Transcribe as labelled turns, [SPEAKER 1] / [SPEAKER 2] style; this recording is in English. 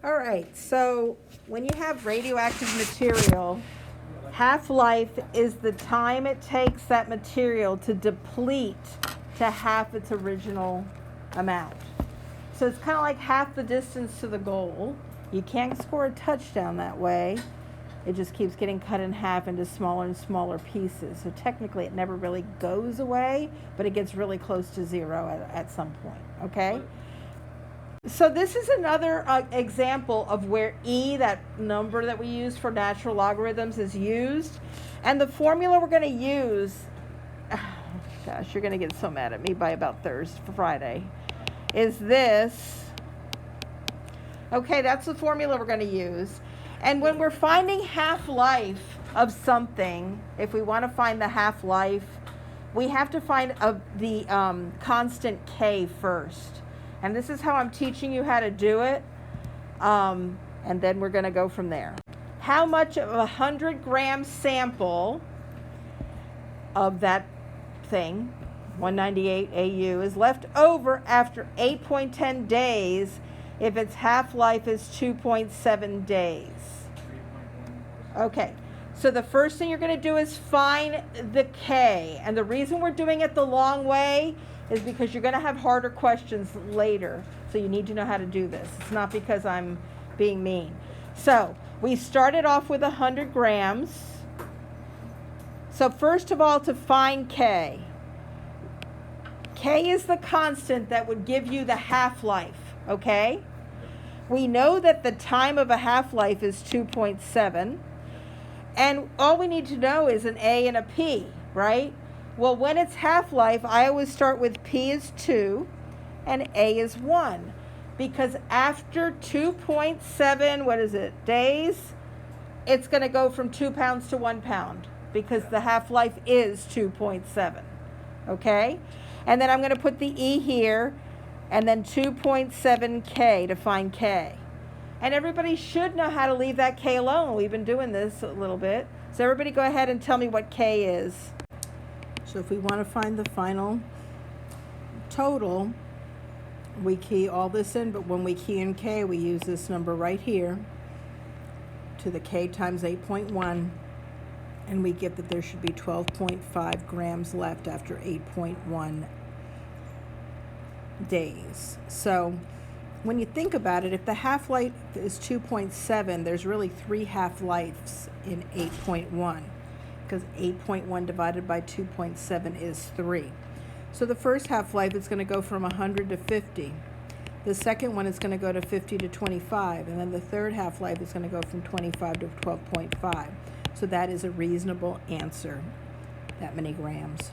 [SPEAKER 1] All right, so when you have radioactive material, half-life is the time it takes that material to deplete to half its original amount. So it's kind of like half the distance to the goal. You can't score a touchdown that way. It just keeps getting cut in half into smaller and smaller pieces. So technically it never really goes away, but it gets really close to zero at some point, okay? So this is another example of where E, that number that we use for natural logarithms, is used. And the formula we're going to use, gosh, you're going to get so mad at me by about Friday, is this. Okay, that's the formula we're going to use. And when we're finding half-life of something, if we want to find the half-life, we have to find the constant K first. And this is how I'm teaching you how to do it. And then we're going to go from there. How much of a 100-gram sample of that thing, 198 AU, is left over after 8.10 days if its half-life is 2.7 days? Okay, so the first thing you're going to do is find the K. And the reason we're doing it the long way is because you're going to have harder questions later. So you need to know how to do this. It's not because I'm being mean. So we started off with 100 grams. So first of all, to find K. K is the constant that would give you the half-life, okay? We know that the time of a half-life is 2.7. And all we need to know is an A and a P, right? Well, when it's half-life, I always start with P is 2 and A is 1. Because after 2.7, days, it's going to go from 2 pounds to 1 pound. Because the half-life is 2.7. Okay? And then I'm going to put the E here, and then 2.7 K to find K. And everybody should know how to leave that K alone. We've been doing this a little bit. So everybody go ahead and tell me what K is. So if we want to find the final total, we key all this in, but when we key in K, we use this number right here to the K times 8.1, and we get that there should be 12.5 grams left after 8.1 days. So when you think about it, if the half-life is 2.7, there's really 3 half-lives in 8.1. Because 8.1 divided by 2.7 is 3. So the first half-life is going to go from 100 to 50. The second one is going to go to 50 to 25. And then the third half-life is going to go from 25 to 12.5. So that is a reasonable answer, that many grams.